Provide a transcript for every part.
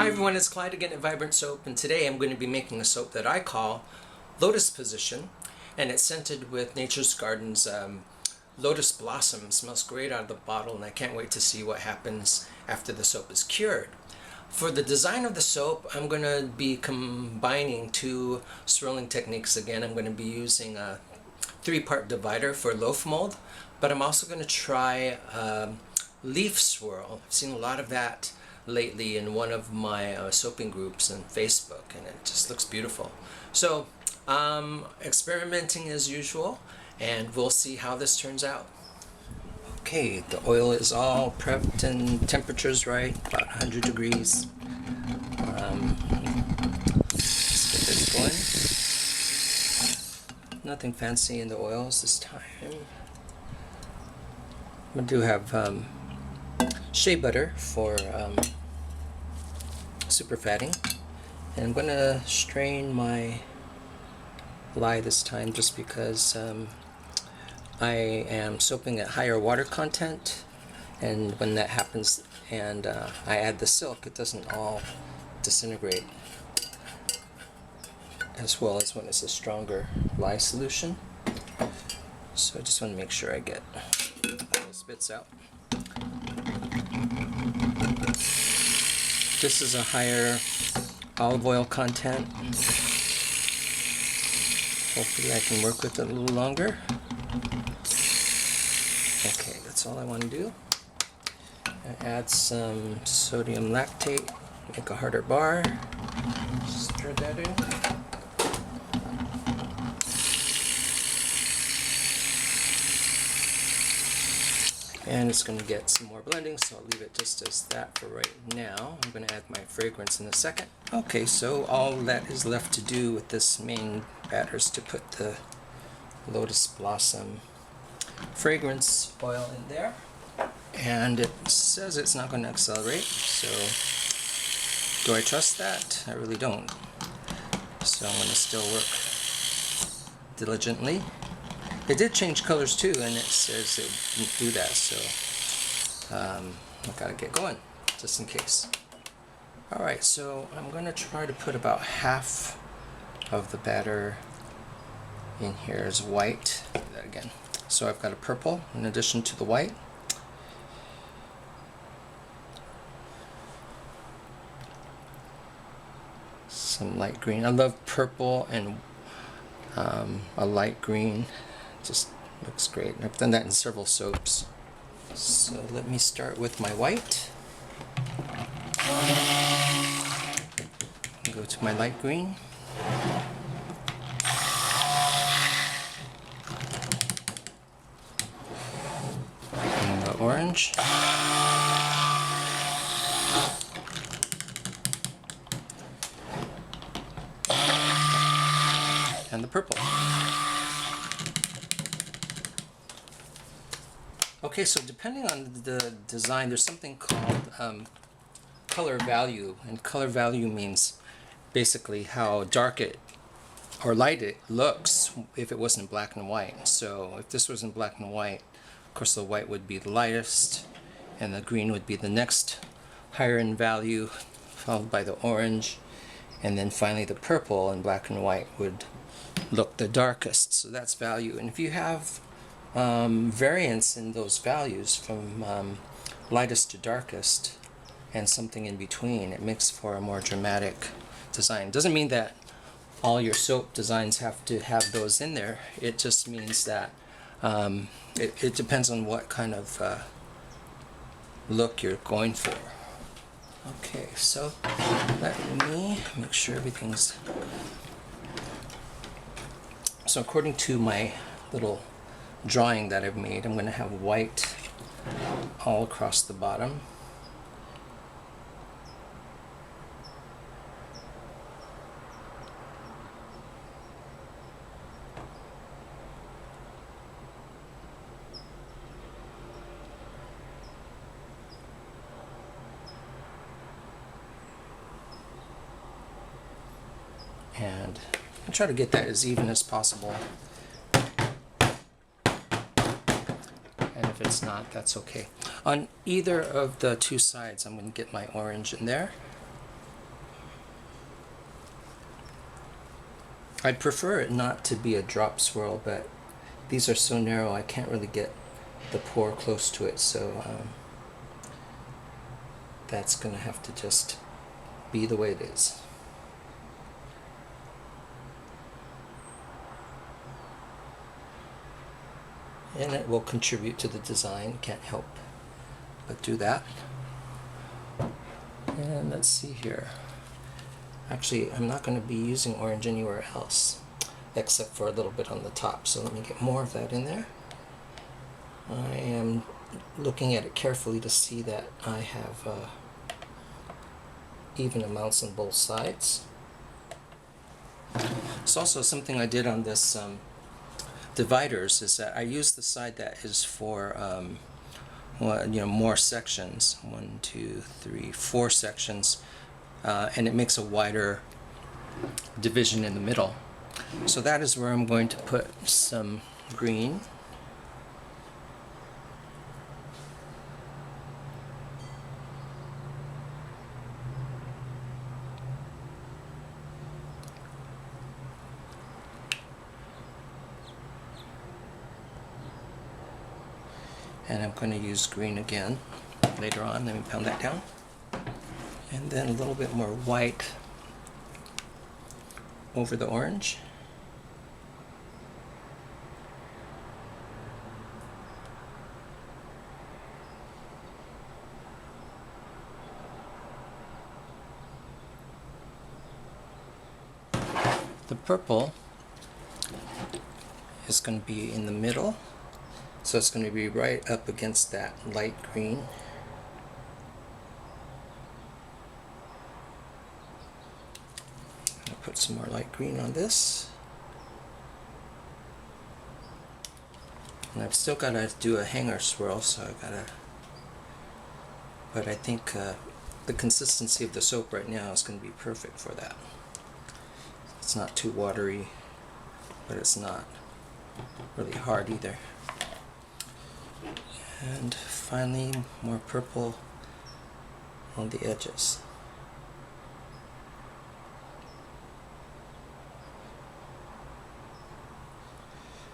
Hi everyone, it's Clyde again at Vibrant Soap, and today I'm going to be making a soap that I call Lotus Position, and it's scented with Nature's Garden's Lotus Blossom. It smells great out of the bottle, and I can't wait to see what happens after the soap is cured. For the design of the soap, I'm going to be combining two swirling techniques again. I'm going to be using a 3-part divider for loaf mold, but I'm also going to try leaf swirl. I've seen a lot of that lately in one of my soaping groups on Facebook, and it just looks beautiful. So experimenting as usual, and we'll see how this turns out. Okay, the oil is all prepped and temperature's right, about 100 degrees. Let's get this going. Nothing fancy in the oils this time. I do have shea butter for super fatting, and I'm going to strain my lye this time just because I am soaping at higher water content, and when that happens and I add the silk, it doesn't all disintegrate as well as when it's a stronger lye solution. So I just want to make sure I get all those bits out. This is a higher olive oil content. Hopefully I can work with it a little longer. Okay, that's all I want to do. I add some sodium lactate, make a harder bar. Stir that in. And it's going to get some more blending, so I'll leave it just as that for right now. I'm going to add my fragrance in a second. Okay, so all that is left to do with this main batter is to put the Lotus Blossom fragrance oil in there. And it says it's not going to accelerate, so do I trust that? I really don't. So I'm going to still work diligently. It did change colors too, and it says it didn't do that, so I've got to get going, just in case. Alright, so I'm going to try to put about half of the batter in here as white. Do that again. So I've got a purple in addition to the white. Some light green. I love purple and a light green. Just looks great. I've done that in several soaps. So let me start with my white. Go to my light green. And the orange. And the purple. Okay, so depending on the design, there's something called color value, and color value means basically how dark it or light it looks if it wasn't black and white. So if this was in black and white, of course the white would be the lightest, and the green would be the next higher in value, followed by the orange, and then finally the purple in black and white would look the darkest. So that's value. And if you have variance in those values from lightest to darkest and something in between, it makes for a more dramatic design. Doesn't mean that all your soap designs have to have those in there. It just means that it depends on what kind of look you're going for. Okay, so let me make sure everything's... So according to my little drawing that I've made, I'm going to have white all across the bottom. And I try to get that as even as possible. And if it's not, that's okay. On either of the two sides, I'm going to get my orange in there. I'd prefer it not to be a drop swirl, but these are so narrow I can't really get the pour close to it, so that's going to have to just be the way it is. And it will contribute to the design, can't help but do that. And let's see here. Actually, I'm not going to be using orange anywhere else except for a little bit on the top, so let me get more of that in there. I am looking at it carefully to see that I have even amounts on both sides. It's also something I did on this dividers is that I use the side that is for well, you know, more sections, 1, 2, 3, 4 sections, and it makes a wider division in the middle. So that is where I'm going to put some green. And I'm going to use green again later on. Let me pound that down. And then a little bit more white over the orange. The purple is going to be in the middle. So it's going to be right up against that light green. I'll put some more light green on this. And I've still got to do a hanger swirl, so I've got to, but I think the consistency of the soap right now is going to be perfect for that. It's not too watery, but it's not really hard either. And finally, more purple on the edges.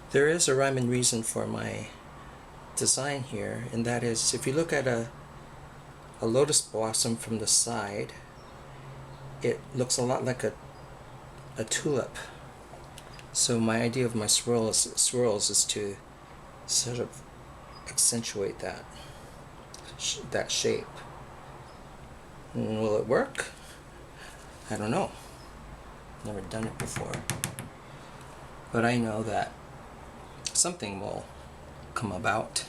There is a rhyme and reason for my design here, and that is if you look at a lotus blossom from the side, it looks a lot like a tulip. So my idea of my swirls is to sort of accentuate that shape. And will it work? I don't know. Never done it before. But I know that something will come about.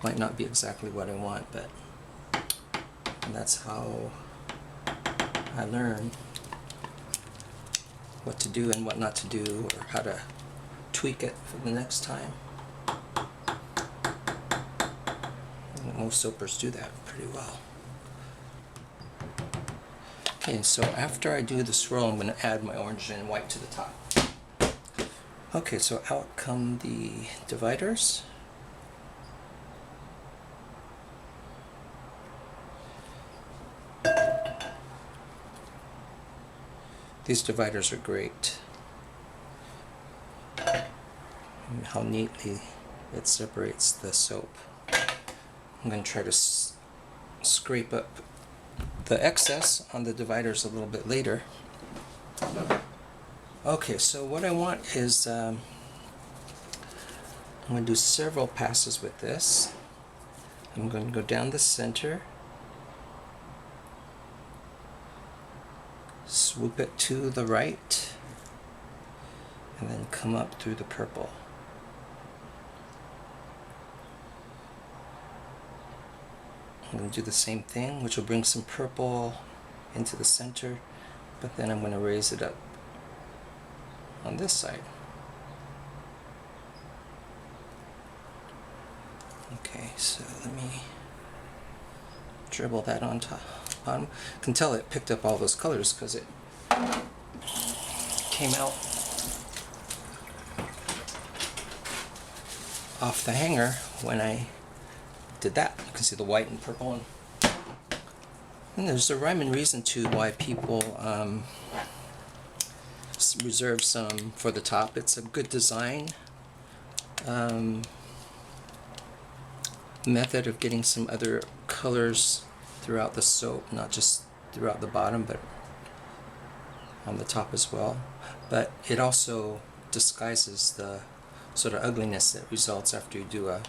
Might not be exactly what I want, but that's how I learn what to do and what not to do, or how to tweak it for the next time. Most soapers do that pretty well. Okay, so after I do the swirl, I'm going to add my orange and white to the top. Okay, so out come the dividers. These dividers are great. And how neatly it separates the soap. I'm going to try to scrape up the excess on the dividers a little bit later. Okay, so what I want is I'm going to do several passes with this. I'm going to go down the center, swoop it to the right, and then come up through the purple. I'm going to do the same thing, which will bring some purple into the center, but then I'm going to raise it up on this side. Okay, so let me dribble that on top, bottom. You can tell it picked up all those colors because it came out off the hanger when I did that. You can see the white and purple, and there's a rhyme and reason to why people reserve some for the top. It's a good design method of getting some other colors throughout the soap, not just throughout the bottom, but on the top as well. But it also disguises the sort of ugliness that results after you do a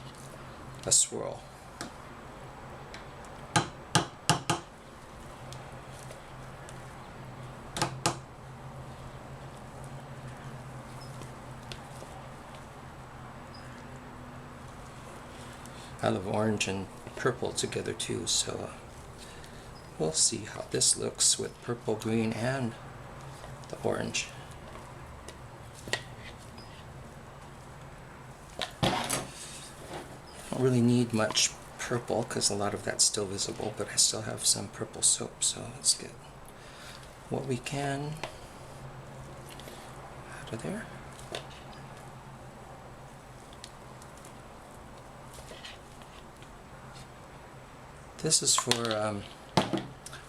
swirl. I love orange and purple together too, so we'll see how this looks with purple, green, and the orange. Don't really need much purple because a lot of that's still visible, but I still have some purple soap, so let's get what we can out of there. This is for, I'm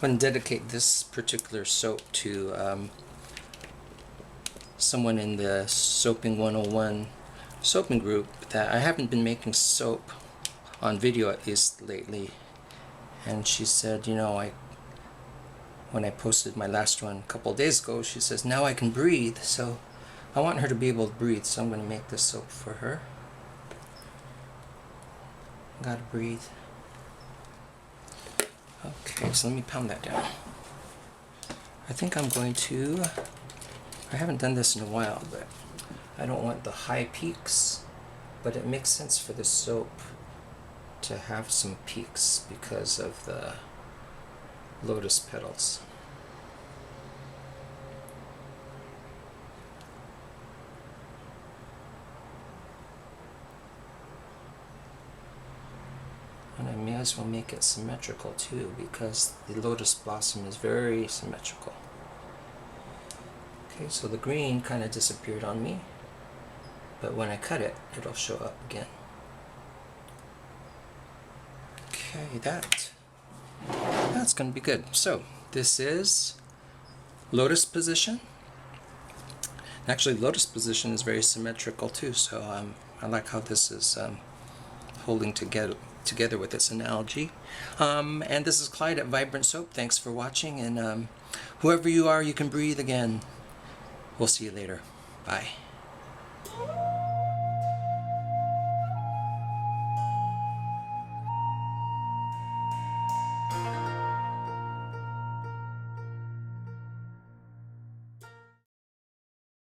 going to dedicate this particular soap to someone in the Soaping 101 soaping group. That I haven't been making soap on video, at least lately, and she said, you know, when I posted my last one a couple of days ago, she says, now I can breathe. So I want her to be able to breathe, so I'm going to make this soap for her. Gotta breathe. Okay, so let me pound that down. I think I'm going to, I haven't done this in a while, but I don't want the high peaks, but it makes sense for the soap to have some peaks because of the lotus petals. And I may as well make it symmetrical too, because the lotus blossom is very symmetrical. Okay, so the green kind of disappeared on me, but when I cut it, it'll show up again. Okay, that's going to be good. So this is lotus position. Actually, lotus position is very symmetrical too, so I like how this is holding together with its analogy. And this is Clyde at Vibrant Soap. Thanks for watching, and whoever you are, you can breathe again. We'll see you later. Bye.